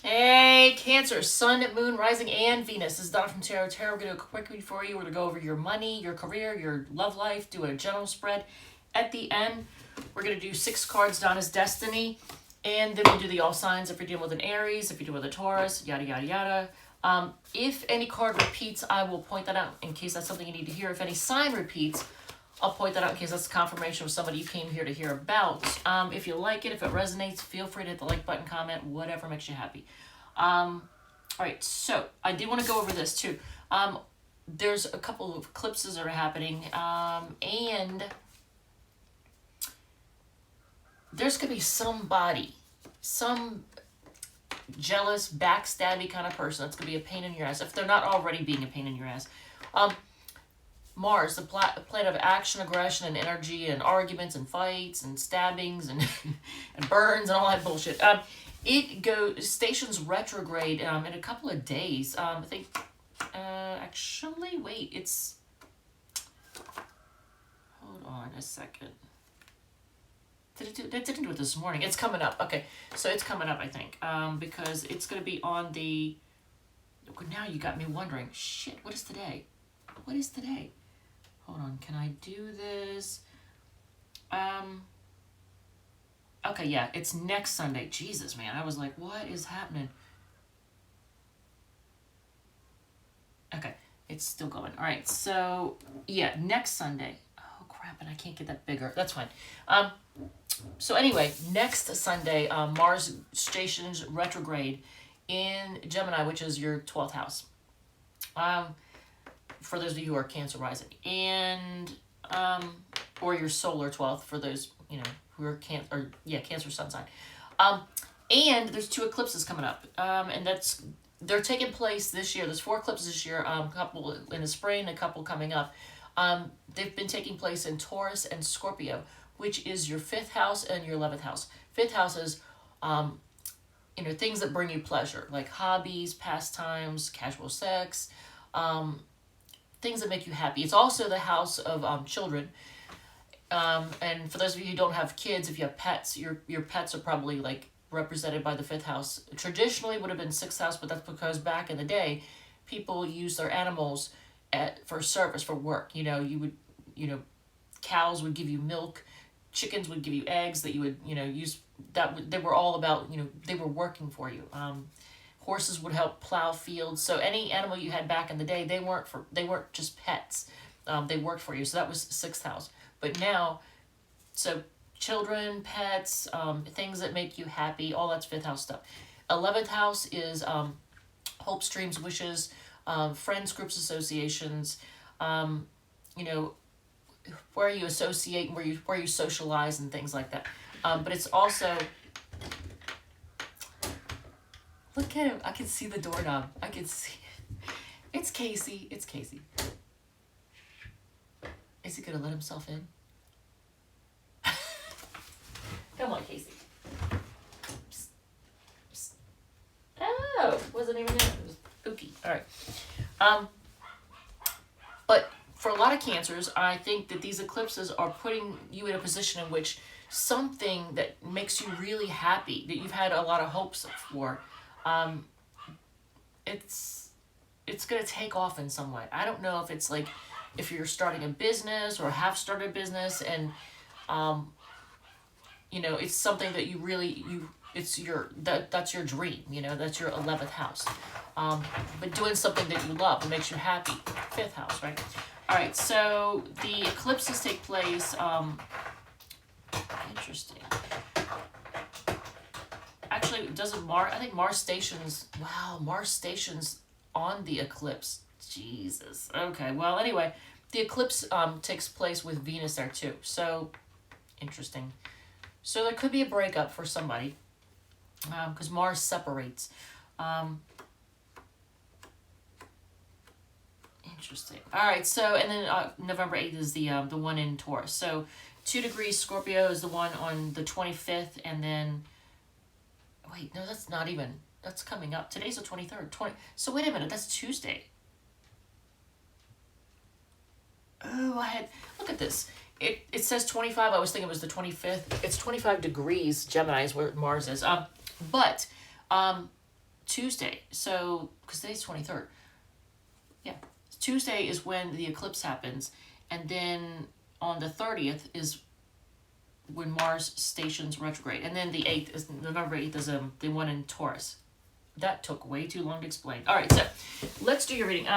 Hey, Cancer, Sun, Moon, Rising, and Venus. This is Donna from Tarot. Tarot. We're going to do a quick read for you. We're going to go over your money, your career, your love life, do a general spread. At the end, we're going to do 6 cards, Donna's Destiny, and then we'll do the all signs if you're dealing with an Aries, if you're dealing with a Taurus, yada, yada, yada. If any card repeats, I will point that out in case that's something you need to hear. If any sign repeats, I'll point that out in case that's confirmation of somebody you came here to hear about. If you like it, if it resonates, feel free to hit the like button, comment, whatever makes you happy. All right, so I did want to go over this too. There's a couple of eclipses that are happening, and there's going to be somebody, some jealous, backstabby kind of person that's going to be a pain in your ass, if they're not already being a pain in your ass. Mars, the planet of action, aggression, and energy, and arguments, and fights, and stabbings, and and burns, and all that bullshit. It goes stations retrograde in a couple of days. I think. Actually, wait. It's. Hold on a second. That didn't do it this morning. It's coming up. Okay, so it's coming up. I think because it's going to be on the. Now you got me wondering. Shit. What is today? What is today? Hold on, can I do this? Okay, yeah, it's next Sunday. Jesus, man, I was like, what is happening? Okay, it's still going. All right, so, yeah, next Sunday. Oh, crap, and I can't get that bigger. That's fine. So anyway, next Sunday, Mars stations retrograde in Gemini, which is your 12th house. For those of you who are Cancer rising, and or your solar 12th for those who are Cancer sun sign. And there's 2 eclipses coming up, and they're taking place this year. There's 4 eclipses this year, a couple in the spring, a couple coming up. They've been taking place in Taurus and Scorpio, which is your 5th house and your 11th house. 5th house is things that bring you pleasure, like hobbies, pastimes, casual sex, things that make you happy. It's also the house of children. And for those of you who don't have kids, if you have pets, your pets are probably like represented by the 5th house. Traditionally would have been 6th house, but that's because back in the day, people used their animals for service, for work. Cows would give you milk, chickens would give you eggs that you would use. They were all about they were working for you. Horses would help plow fields. So any animal you had back in the day, they weren't just pets. They worked for you. So that was 6th house. But now, so children, pets, things that make you happy, all that's 5th house stuff. 11th house is hopes, dreams, wishes, friends, groups, associations, where you associate, where you socialize and things like that. But it's also, look at him. I can see the doorknob. I can see it. It's Casey. It's Casey. Is he going to let himself in? Come on, Casey. Psst. Psst. Oh, wasn't even there. It was spooky. All right. But for a lot of Cancers, I think that these eclipses are putting you in a position in which something that makes you really happy, that you've had a lot of hopes for, it's going to take off in some way. I don't know if it's like if you're starting a business or have started a business and it's something that you really that's your dream, that's your 11th house. But doing something that you love that makes you happy, 5th house, right? All right, so the eclipses take place, interesting. Actually, doesn't Mars, I think Mars stations on the eclipse. Jesus. Okay, well, anyway, the eclipse takes place with Venus there too. So, interesting. So there could be a breakup for somebody because Mars separates. Interesting. All right, so, and then November 8th is the one in Taurus. So 2 degrees Scorpio is the one on the 25th, and then, wait, no, that's not even, that's coming up. Today's the 23rd. So wait a minute, that's Tuesday. Oh, look at this. It says 25. I was thinking it was the 25th. It's 25 degrees Gemini is where Mars is. But Tuesday. So, because today's 23rd. Yeah. Tuesday is when the eclipse happens. And then on the 30th is when Mars stations retrograde. And then the 8th is, November 8th is the one in Taurus. That took way too long to explain. All right, so let's do your reading.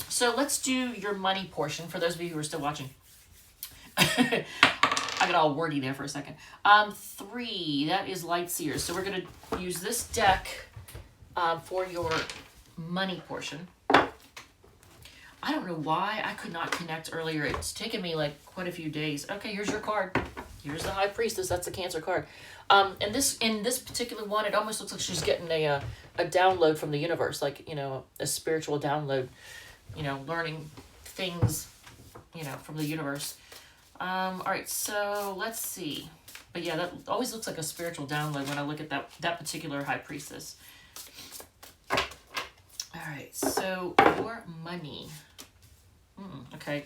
So let's do your money portion for those of you who are still watching. I got all wordy there for a second. 3, that is Light Seers. So we're going to use this deck for your money portion. I don't know why I could not connect earlier. It's taken me like quite a few days. Okay, here's your card. Here's the High Priestess. That's the Cancer card. And in this particular one, it almost looks like she's getting a download from the universe, like, you know, a spiritual download, you know, learning things, you know, from the universe. All right, so let's see. But yeah, that always looks like a spiritual download when I look at that particular High Priestess. All right, so your money. Okay.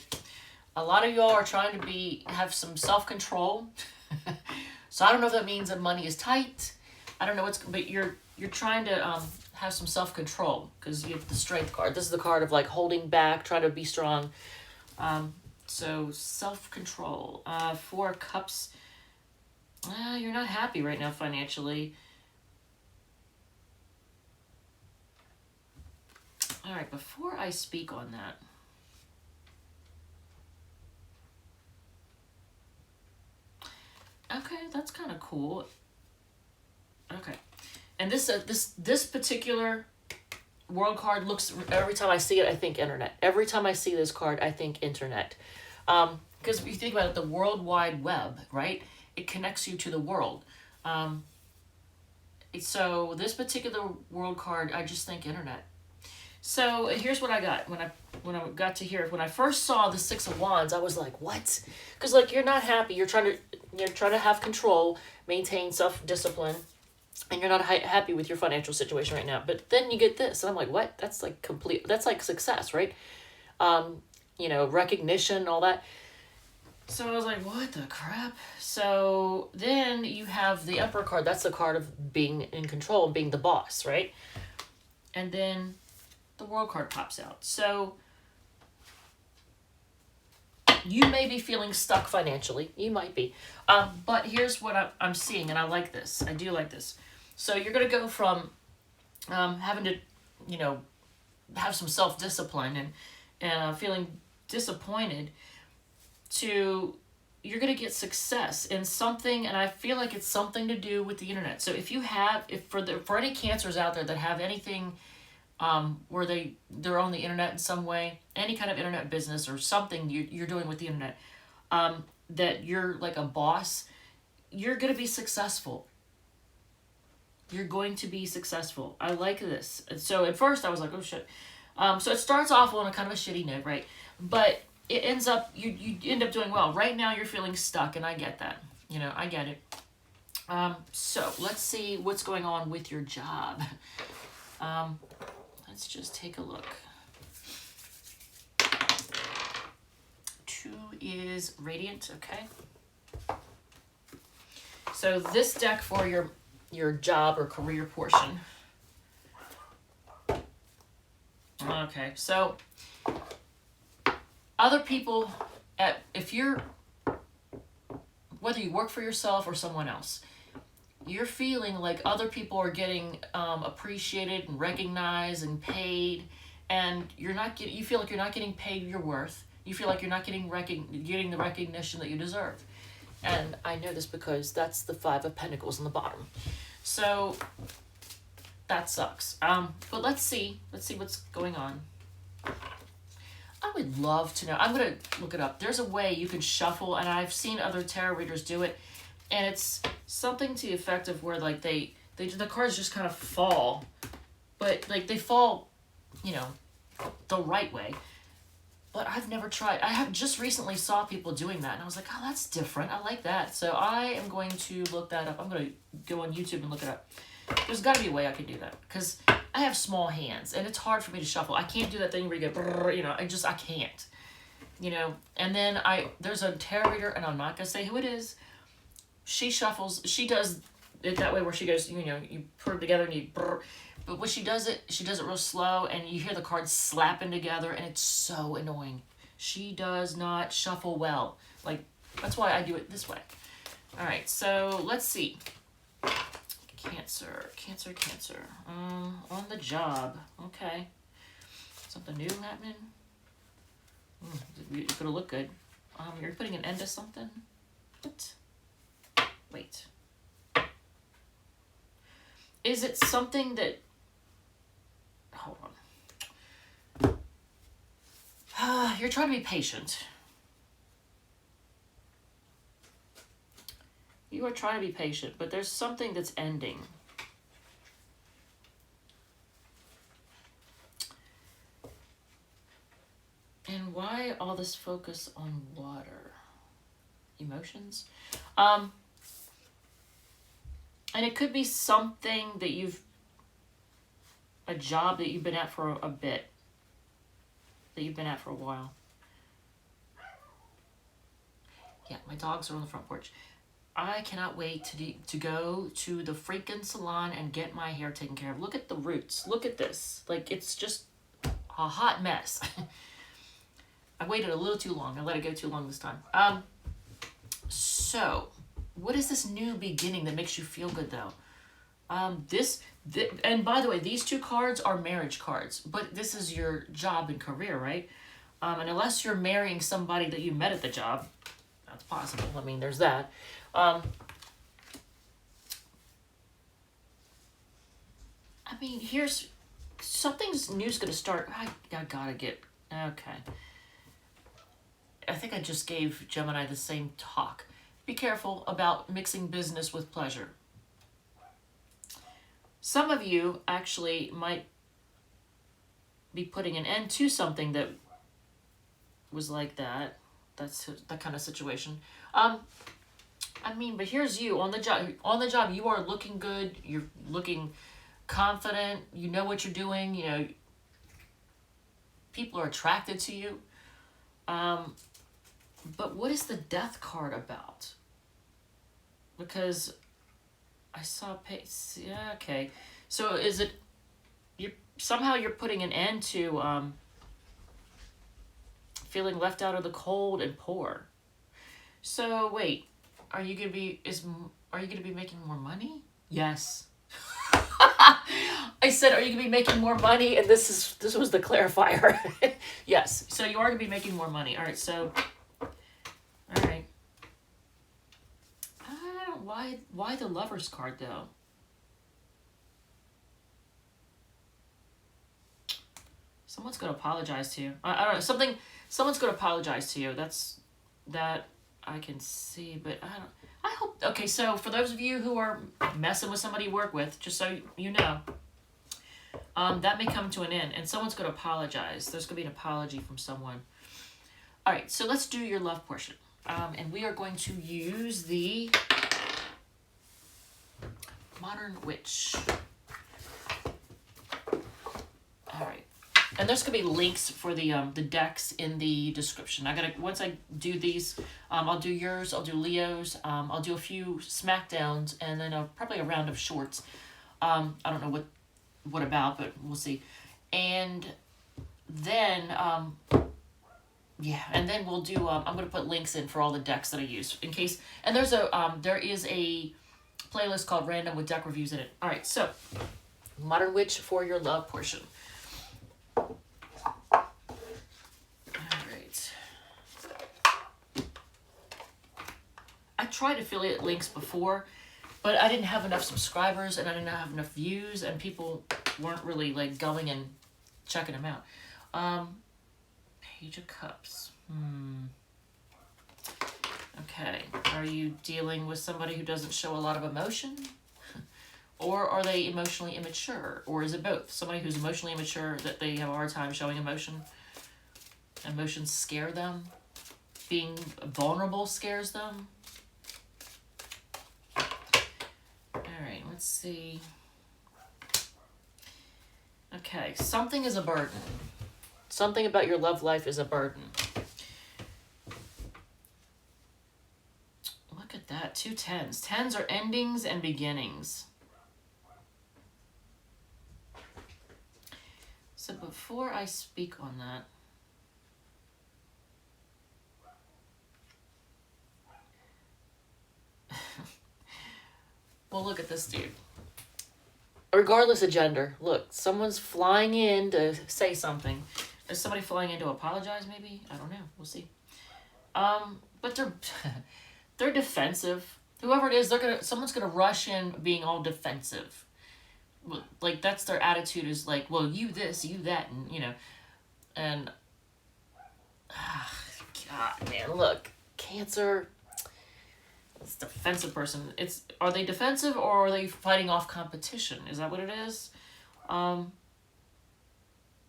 A lot of y'all are trying to have some self-control. So I don't know if that means that money is tight. I don't know but you're trying to have some self-control because you have the Strength card. This is the card of like holding back, trying to be strong. So self-control. 4 Cups. You're not happy right now financially. All right, before I speak on that, okay, that's kind of cool. Okay, and this particular world card looks, every time I see it, I think internet. Every time I see this card, I think internet. Because if you think about it, the World Wide Web, right? It connects you to the world. So this particular world card, I just think internet. So here's what I got when I got to here. When I first saw the 6 of Wands, I was like, what? Because like you're not happy. You're trying to have control, maintain self-discipline, and you're not happy with your financial situation right now. But then you get this, and I'm like, what? That's like that's like success, right? You know, recognition, all that. So I was like, what the crap? So then you have the Emperor card. That's the card of being in control, being the boss, right? And then the World card pops out. So you may be feeling stuck financially. You might be. But here's what I'm seeing, and I like this. I do like this. So you're going to go from having to, you know, have some self-discipline and feeling disappointed to you're going to get success in something, and I feel like it's something to do with the internet. So if for any Cancers out there that have anything where they're on the internet in some way, any kind of internet business or something you're doing with the internet, that you're like a boss, you're going to be successful. You're going to be successful. I like this. So at first I was like, oh shit. So it starts off on a kind of a shitty note, right? But it ends up, you end up doing well. Right now you're feeling stuck, and I get that. You know, I get it. So let's see what's going on with your job. Let's just take a look. 2 is Radiant, okay? So this deck for your job or career portion. Okay, so other people, whether you work for yourself or someone else, you're feeling like other people are getting appreciated and recognized and paid, and you feel like you're not getting paid your worth. You feel like you're not getting the recognition that you deserve. And I know this because that's the 5 of Pentacles on the bottom. So that sucks. But let's see what's going on. I would love to know. I'm going to look it up. There's a way you can shuffle, and I've seen other tarot readers do it, and it's something to the effect of where like the cards just kind of fall, but like they fall, you know, the right way. But I've never tried. I have just recently saw people doing that, and I was like, oh, that's different. I like that. So I am going to look that up. I'm going to go on YouTube and look it up. There's got to be a way I can do that, because I have small hands, and it's hard for me to shuffle. I can't do that thing where you go, you know, I can't. You know, and then there's a tarot reader, and I'm not going to say who it is. She shuffles, she does it that way where she goes, you know, you put it together and But when she does it real slow, and you hear the cards slapping together, and it's so annoying. She does not shuffle well. Like, that's why I do it this way. All right, so let's see. Cancer. On the job. Okay. Something new happening? It's gonna look good. You're putting an end to something? What? Wait. Is it something that... Hold on. You're trying to be patient. You are trying to be patient, but there's something that's ending. And why all this focus on water? Emotions? And it could be something that a job that you've been at for a bit. That you've been at for a while. Yeah, my dogs are on the front porch. I cannot wait to go to the freaking salon and get my hair taken care of. Look at the roots. Look at this. Like, it's just a hot mess. I waited a little too long. I let it go too long this time. So, what is this new beginning that makes you feel good, though? And by the way, these two cards are marriage cards, but this is your job and career, right? And unless you're marrying somebody that you met at the job, that's possible. I mean, there's that. I mean, here's something's new's gonna start. I gotta get okay. I think I just gave Gemini the same talk. Be careful about mixing business with pleasure. Some of you actually might be putting an end to something that was like that. That's that kind of situation. I mean, but here's you on the job. On the job, you are looking good. You're looking confident. You know what you're doing. You know, people are attracted to you. But what is the death card about? Because I saw yeah, okay. So is it somehow you're putting an end to feeling left out of the cold and poor. So wait, are you gonna be making more money? Yes. I said, are you gonna be making more money? And this was the clarifier. Yes. So you are gonna be making more money. All right. So, all right. I don't why the Lover's card though. Someone's gonna apologize to you. I don't know, someone's gonna apologize to you. That I can see, but I hope, okay, so for those of you who are messing with somebody you work with, just so you know, that may come to an end, and someone's gonna apologize. There's gonna be an apology from someone. All right, so let's do your love portion. And we are going to use the Modern Witch. All right. And there's gonna be links for the decks in the description. Once I do these, I'll do yours, I'll do Leo's, I'll do a few Smackdowns, and then probably a round of shorts. I don't know what about, but we'll see. And then yeah, and then we'll do. I'm gonna put links in for all the decks that I use in case. And there is a playlist called Random with deck reviews in it. All right, so Modern Witch for your love portion. I tried affiliate links before, but I didn't have enough subscribers and I didn't have enough views, and people weren't really like going and checking them out. Page of Cups. Okay. Are you dealing with somebody who doesn't show a lot of emotion? Or are they emotionally immature? Or is it both? Somebody who's emotionally immature, that they have a hard time showing emotion. Emotions scare them. Being vulnerable scares them. Alright, let's see. Okay, something is a burden. Something about your love life is a burden. Look at that, 2 10s. 10s are endings and beginnings. before I speak on that, well, look at this dude. Regardless of gender, look, someone's flying in to say something. Is somebody flying in to apologize? Maybe, I don't know. We'll see. But they're defensive. Whoever it is, someone's gonna rush in being all defensive. Like that's their attitude, is like, well, you this, you that, and you know, and God, man, look, Cancer. It's defensive person. Are they defensive or are they fighting off competition? Is that what it is?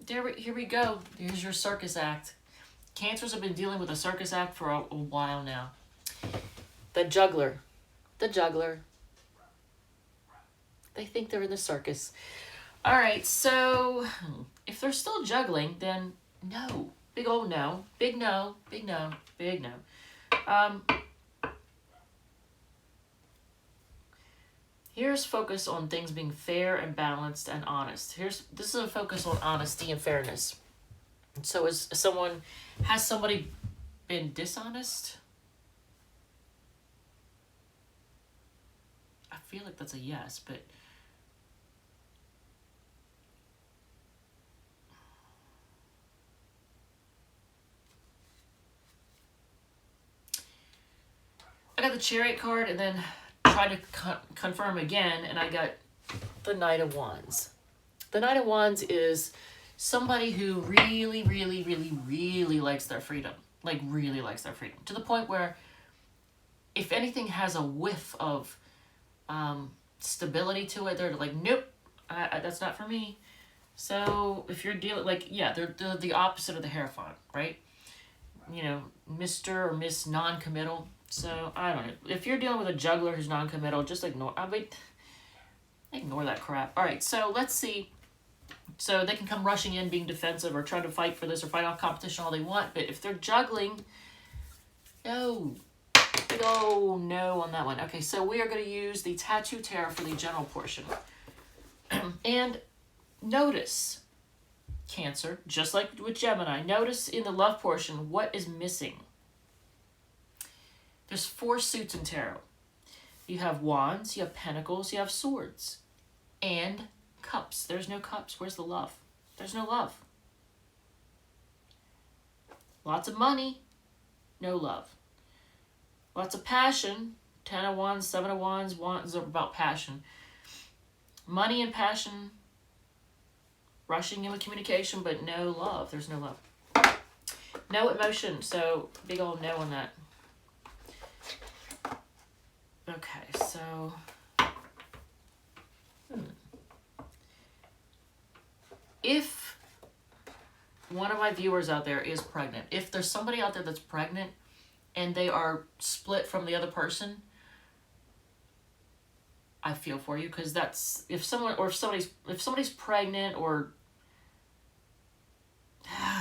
Here we go. Here's your circus act. Cancers have been dealing with a circus act for a while now. The juggler. They think they're in the circus. All right, so if they're still juggling, then no. Big old no. Big no. Big no. Big no. Here's focus on things being fair and balanced and honest. This is a focus on honesty and fairness. So has somebody been dishonest? I feel like that's a yes, but I got the Chariot card and then tried to confirm again, and I got the Knight of Wands. The Knight of Wands is somebody who really, really, really, really likes their freedom. Like, really likes their freedom. To the point where if anything has a whiff of stability to it, they're like, nope, that's not for me. So if you're dealing, like, yeah, they're the opposite of the Hierophant, right? You know, Mr. or Miss non-committal. So, I don't know. If you're dealing with a juggler who's non-committal, just ignore that crap. All right, so let's see. So they can come rushing in, being defensive, or trying to fight for this, or fight off competition all they want. But if they're juggling, no. Big old no on that one. Okay, so we are going to use the Tattoo Tarot for the general portion. And notice, Cancer, just like with Gemini, notice in the love portion what is missing. There's 4 suits in tarot. You have wands, you have pentacles, you have swords, and cups. There's no cups. Where's the love? There's no love. Lots of money, no love. Lots of passion, 10 of wands, 7 of wands. Wands are about passion. Money and passion, rushing in with communication, but no love. There's no love. No emotion, so big old no on that. Okay, so if one of my viewers out there is pregnant, if there's somebody out there that's pregnant and they are split from the other person, I feel for you, because that's if somebody's pregnant, or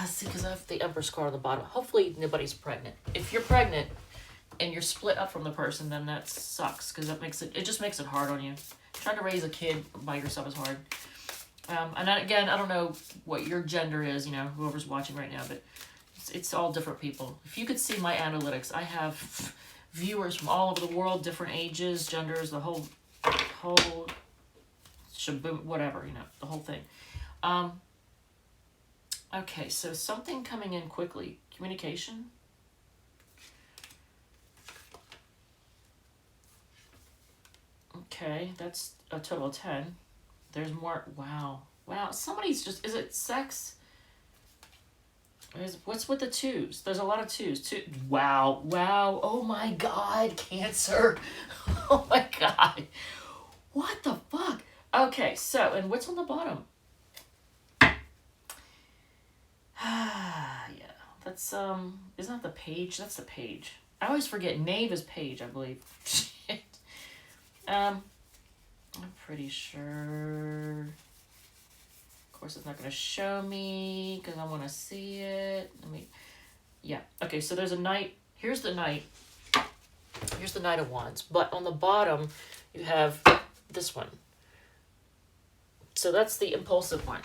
see, because I have the Empress card on the bottom. Hopefully nobody's pregnant. If you're pregnant and you're split up from the person, then that sucks, because it just makes it hard on you. Trying to raise a kid by yourself is hard. And again, I don't know what your gender is, you know, whoever's watching right now, but it's all different people. If you could see my analytics, I have viewers from all over the world, different ages, genders, the whole shaboom, whatever, you know, the whole thing. Okay, so something coming in quickly. Communication. Okay, that's a total of 10. There's more. Wow. Somebody's just, is it sex? What's with the 2s? There's a lot of 2s. Wow. Oh my God, Cancer. Oh my God. What the fuck? Okay, so, and what's on the bottom? Yeah, that's, isn't that the page? That's the page. I always forget. Knave is page, I believe. Shit. I'm pretty sure. Of course, it's not going to show me because I want to see it. Yeah. Okay, so there's a knight. Here's the knight. Here's the Knight of Wands. But on the bottom, you have this one. So that's the impulsive one.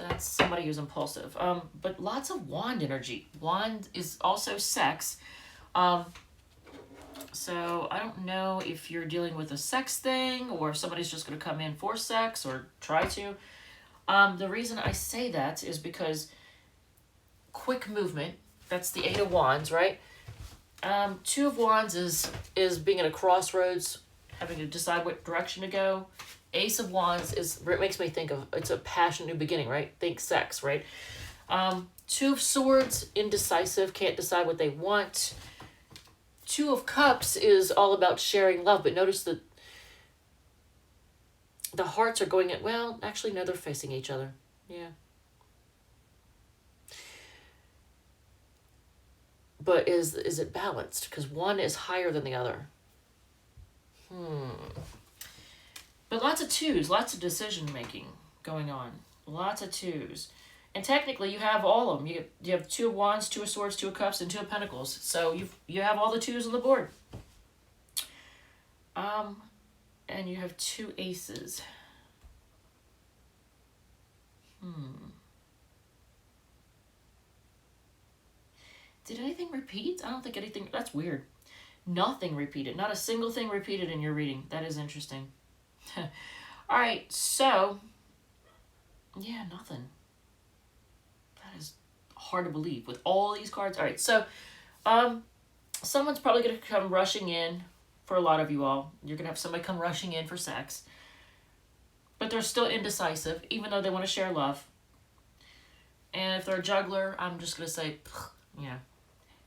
That's somebody who's impulsive. But lots of wand energy. Wand is also sex. So I don't know if you're dealing with a sex thing or if somebody's just going to come in for sex or try to. The reason I say that is because quick movement, that's the Eight of Wands, right? Two of Wands is being at a crossroads, having to decide what direction to go. Ace of Wands it makes me think of, it's a passion, new beginning, right? Think sex, right? Two of Swords, indecisive, can't decide what they want. Two of Cups is all about sharing love, but notice that the hearts are going at, well, actually, no, they're facing each other. Yeah. But is it balanced? Because one is higher than the other. But lots of twos, lots of decision making going on. Lots of twos. And technically you have all of them. You have Two of Wands, Two of Swords, Two of Cups, and Two of Pentacles. So you have all the twos on the board. And you have two aces. Did anything repeat? I don't think anything, that's weird. Nothing repeated. Not a single thing repeated in your reading. That is interesting. All right, so, yeah, nothing. That is hard to believe with all these cards. All right, so someone's probably going to come rushing in for a lot of you all. You're going to have somebody come rushing in for sex. But they're still indecisive, even though they want to share love. And if they're a juggler, I'm just going to say, yeah,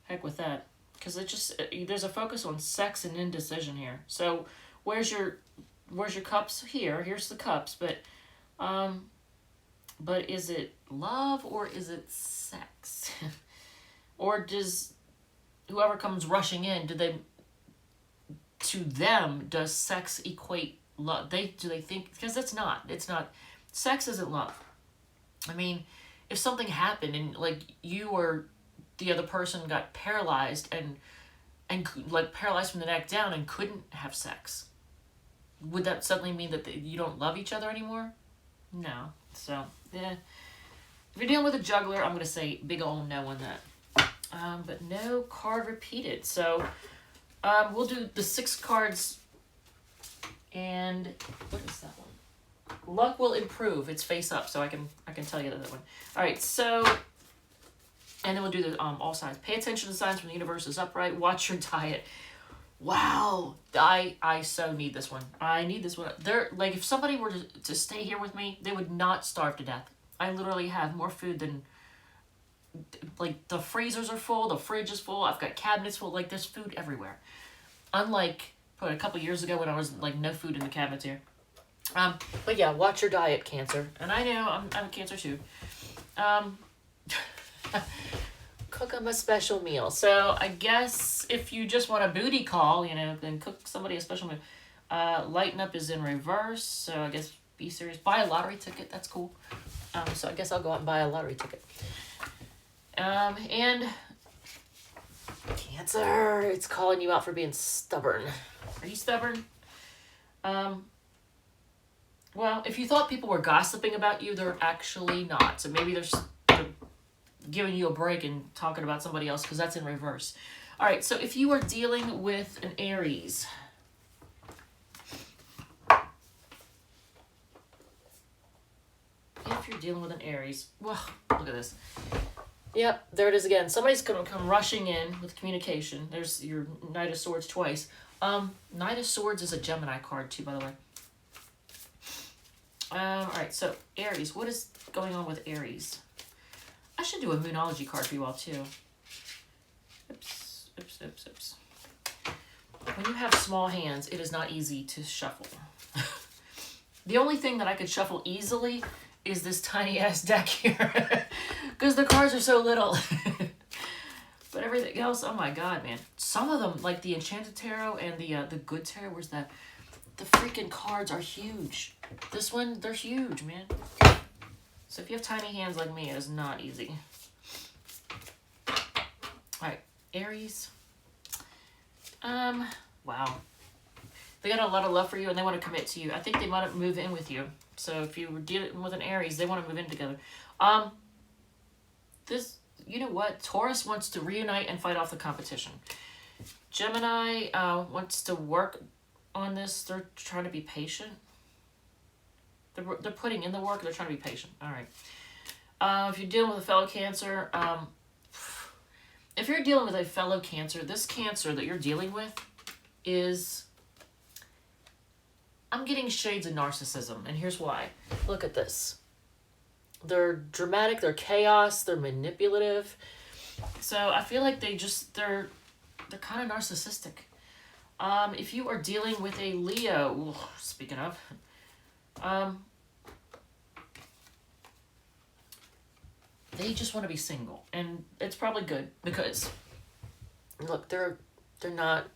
heck with that. Because it just, there's a focus on sex and indecision here. So where's your cups? Here's the cups, but is it love or is it sex? Or does whoever comes rushing in, to them does sex equate love? Do they think, because it's not sex isn't love. I mean, if something happened and like you or the other person got paralyzed and like paralyzed from the neck down and couldn't have sex, would that suddenly mean that you don't love each other anymore? No. So, yeah. If you're dealing with a juggler, I'm going to say big ol' no on that. But no card repeated. So, we'll do the 6 cards. And what is that one? Luck will improve. It's face up, so I can tell you that one. All right, so, and then we'll do the all signs. Pay attention to signs from the universe is upright. Watch your diet. Wow, I so need this one. I need this one. Like, if somebody were to stay here with me, they would not starve to death. I literally have more food than, like, the freezers are full, the fridge is full, I've got cabinets full, like, there's food everywhere. Unlike, a couple years ago when I was, like, no food in the cabinets here. But yeah, watch your diet, Cancer. And I know, I'm a Cancer too. Cook them a special meal. So I guess if you just want a booty call, then cook somebody a special meal. Lighten Up is in reverse, so I guess be serious. Buy a lottery ticket, that's cool. So I guess I'll go out and buy a lottery ticket. And Cancer, it's calling you out for being stubborn. Are you stubborn? Well, if you thought people were gossiping about you, they're actually not. So maybe they're giving you a break and talking about somebody else, because that's in reverse. All right, so if you are dealing with an Aries, well, look at this. Yep, there it is again. Somebody's going to come rushing in with communication. There's your Knight of Swords twice. Knight of Swords is a Gemini card too, by the way. All right, so Aries, what is going on with Aries? I should do a Moonology card for you all too. Oops. When you have small hands, it is not easy to shuffle. The only thing that I could shuffle easily is this tiny ass deck here. Because the cards are so little. But everything else, oh my god, man. Some of them, like the Enchanted Tarot and the Good Tarot, where's that? The freaking cards are huge. This one, they're huge, man. So if you have tiny hands like me, it is not easy. Alright, Aries. Wow. They got a lot of love for you and they want to commit to you. I think they might move in with you. So if you were dealing with an Aries, they want to move in together. This, you know what? Taurus wants to reunite and fight off the competition. Gemini wants to work on this. They're trying to be patient. They're putting in the work. They're trying to be patient. All right. If you're dealing with a fellow Cancer, if you're dealing with a fellow Cancer, this Cancer that you're dealing with is, I'm getting shades of narcissism, and here's why. Look at this. They're dramatic, they're chaos, they're manipulative. So I feel like they're kind of narcissistic. If you are dealing with a Leo, speaking of, they just want to be single, and it's probably good because, look, they're not.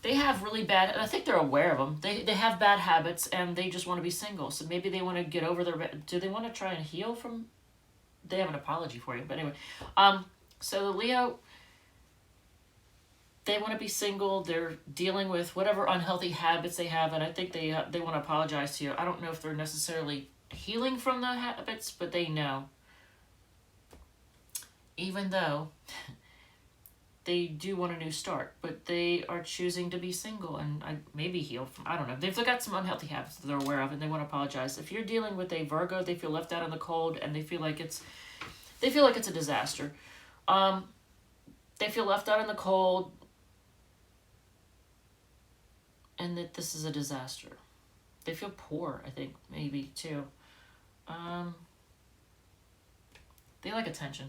They have really bad, and I think they're aware of them. They have bad habits, and they just want to be single. So maybe they want to get over their. Do they want to try and heal from? They have an apology for you, but anyway. So the Leo, they want to be single. They're dealing with whatever unhealthy habits they have, and I think they want to apologize to you. I don't know if they're necessarily healing from the habits, but they know. Even though they do want a new start, but they are choosing to be single and maybe heal from, I don't know. They've got some unhealthy habits that they're aware of, and they want to apologize. If you're dealing with a Virgo, they feel left out in the cold, and they feel like it's a disaster. They feel left out in the cold, and that this is a disaster. They feel poor, I think, maybe, too. They like attention.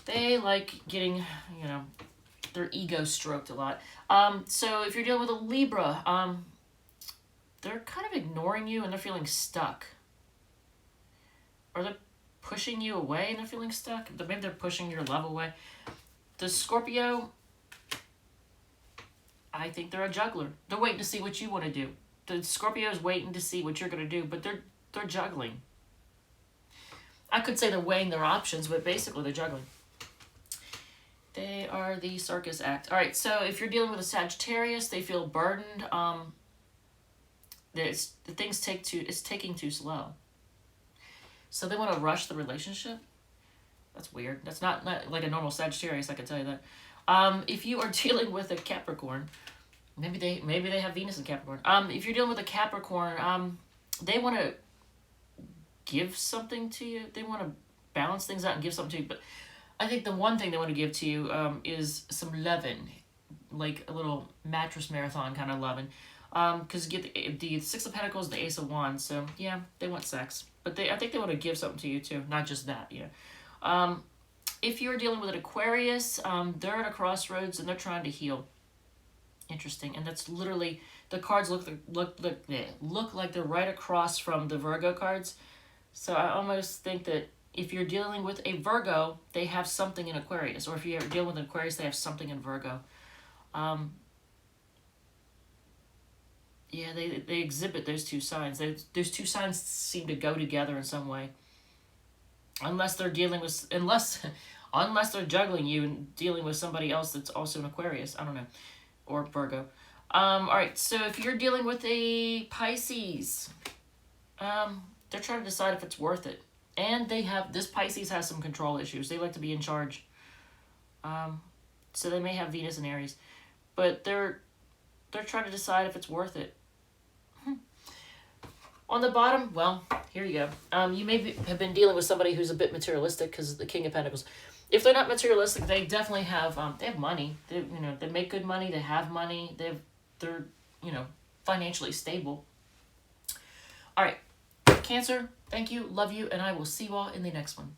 They like getting, their ego stroked a lot. So if you're dealing with a Libra, they're kind of ignoring you and they're feeling stuck. Or they're pushing you away and they're feeling stuck. Maybe they're pushing your love away. The Scorpio, I think they're a juggler. They're waiting to see what you want to do. The Scorpio is waiting to see what you're going to do, but they're juggling. I could say they're weighing their options, but basically they're juggling. They are the Circus act. All right, so if you're dealing with a Sagittarius, they feel burdened. It's taking too slow. So they want to rush the relationship. That's weird. That's not like a normal Sagittarius, I can tell you that. If you are dealing with a Capricorn, maybe they have Venus in Capricorn. If you're dealing with a Capricorn, they want to give something to you. They want to balance things out and give something to you. But I think the one thing they want to give to you is some lovin', like a little mattress marathon kind of lovin'. Because you get the Six of Pentacles and the Ace of Wands. So, yeah, they want sex. But I think they want to give something to you, too. Not just that, yeah. If you're dealing with an Aquarius, they're at a crossroads and they're trying to heal. Interesting. And that's literally, the cards look like they're right across from the Virgo cards. So I almost think that if you're dealing with a Virgo, they have something in Aquarius. Or if you're dealing with an Aquarius, they have something in Virgo. Yeah, they exhibit those two signs. Those two signs seem to go together in some way. Unless they're juggling you and dealing with somebody else that's also an Aquarius. I don't know. Or Virgo. Alright, so if you're dealing with a Pisces, they're trying to decide if it's worth it. And this Pisces has some control issues. They like to be in charge. So they may have Venus and Aries. But they're trying to decide if it's worth it. On the bottom, well, here you go. You may have been dealing with somebody who's a bit materialistic because of the King of Pentacles. If they're not materialistic, they definitely have money. They make good money. They have money. They're financially stable. All right, Cancer. Thank you, love you, and I will see you all in the next one.